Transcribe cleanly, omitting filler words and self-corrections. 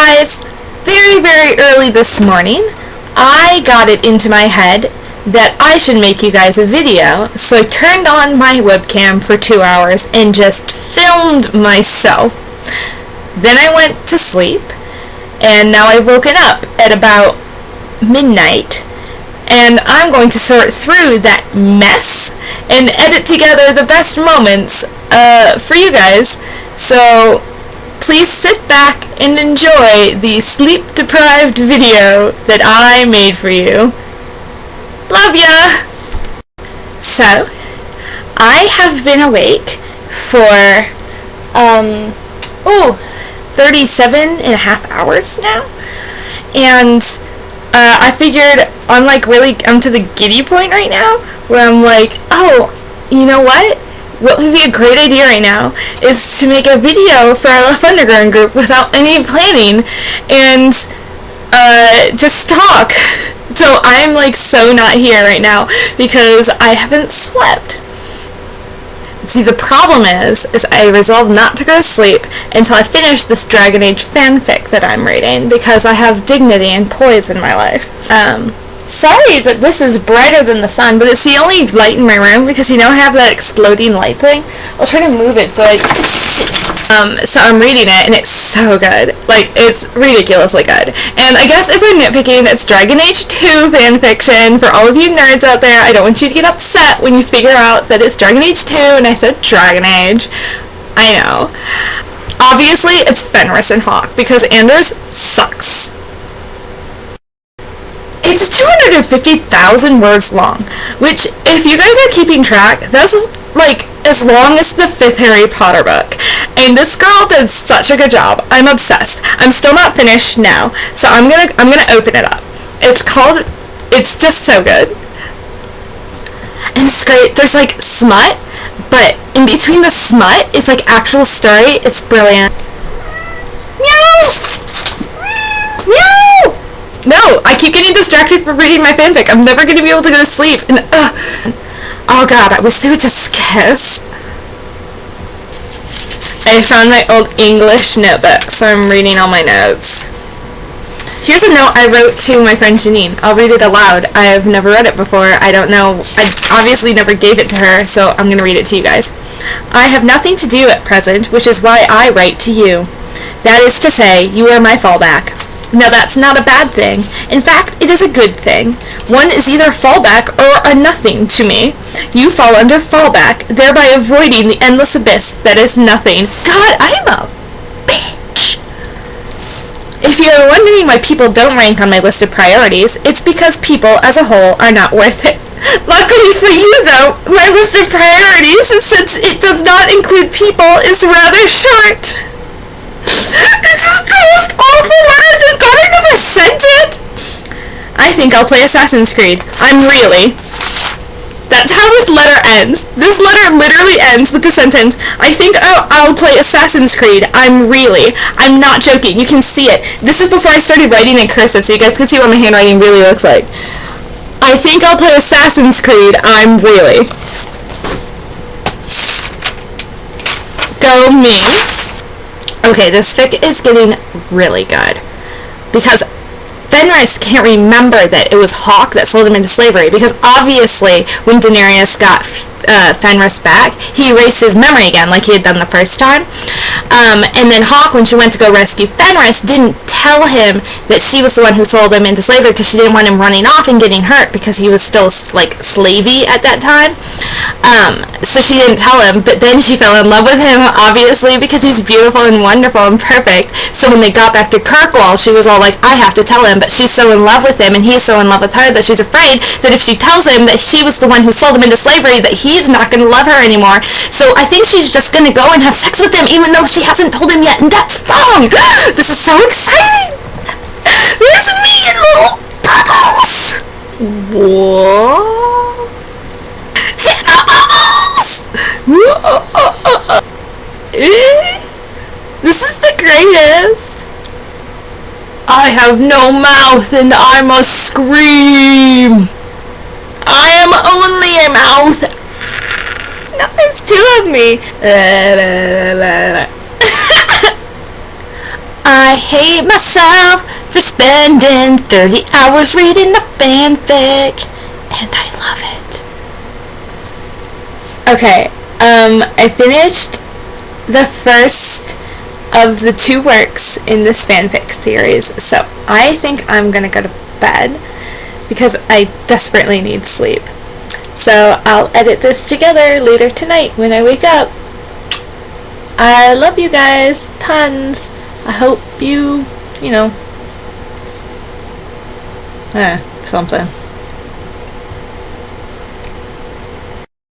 guys, very early this morning, I got it into my head that I should make you guys a video, so I turned on my webcam for 2 hours and just filmed myself. Then I went to sleep, and now I've woken up at about midnight, and I'm going to sort through that mess and edit together the best moments for you guys. So please sit back and enjoy the sleep-deprived video that I made for you. Love ya! So, I have been awake for, 37 and a half hours now, and I figured I'm to the giddy point right now, where I'm like, oh, you know what? What would be a great idea right now is to make a video for our Left Underground group without any planning and just talk. So I'm so not here right now because I haven't slept. See, the problem is I resolved not to go to sleep until I finish this Dragon Age fanfic that I'm reading because I have dignity and poise in my life. Sorry that this is brighter than the sun, but it's the only light in my room because I have that exploding light thing. I'll try to move it so I'm reading it and it's so good. It's ridiculously good. And I guess if I'm nitpicking, it's Dragon Age 2 fanfiction. For all of you nerds out there, I don't want you to get upset when you figure out that it's Dragon Age 2 and I said Dragon Age. I know. Obviously, it's Fenris and Hawke because Anders sucks. It's 250,000 words long, which, if you guys are keeping track, that's as long as the 5th Harry Potter book. And this girl did such a good job. I'm obsessed. I'm still not finished now, so I'm gonna open it up. It's just so good. And it's great. There's smut, but in between the smut is actual story. It's brilliant. Meow! Meow! No, I keep getting distracted from reading my fanfic. I'm never going to be able to go to sleep. And, oh god, I wish they would just kiss. I found my old English notebook, so I'm reading all my notes. Here's a note I wrote to my friend Janine. I'll read it aloud. I've never read it before. I don't know. I obviously never gave it to her, so I'm going to read it to you guys. I have nothing to do at present, which is why I write to you. That is to say, you are my fallback. Now that's not a bad thing. In fact, it is a good thing. One is either fallback or a nothing to me. You fall under fallback, thereby avoiding the endless abyss that is nothing. God, I'm a bitch. If you're wondering why people don't rank on my list of priorities, it's because people as a whole are not worth it. Luckily for you, though, my list of priorities, since it does not include people, is rather short. This is the most awful letter. Thank God I never sent it. I think I'll play Assassin's Creed. That's how this letter ends. This letter literally ends with the sentence, I think I'll play Assassin's Creed. I'm not joking. You can see it. This is before I started writing in cursive, so you guys can see what my handwriting really looks like. I think I'll play Assassin's Creed. Go me. Okay, this fic is getting really good because Fenris can't remember that it was Hawke that sold him into slavery because obviously when Daenerys got Fenris back, he erased his memory again like he had done the first time. And then Hawke, when she went to go rescue Fenris, didn't tell him that she was the one who sold him into slavery because she didn't want him running off and getting hurt because he was still slavey at that time. So she didn't tell him, but then she fell in love with him, obviously, because he's beautiful and wonderful and perfect. So when they got back to Kirkwall, she was all like, I have to tell him, but she's so in love with him and he's so in love with her that she's afraid that if she tells him that she was the one who sold him into slavery, that he's not going to love her anymore. So I think she's just going to go and have sex with him even though she hasn't told him yet, and that's wrong! This is so exciting! There's me in little puddles! What? This is the greatest. I have no mouth and I must scream. I am only a mouth. No, there's two of me. I hate myself for spending 30 hours reading a fanfic, and I love it. Okay, I finished the first of the 2 works in this fanfic series, so I think I'm gonna go to bed because I desperately need sleep. So I'll edit this together later tonight when I wake up. I love you guys tons. I hope you know, something.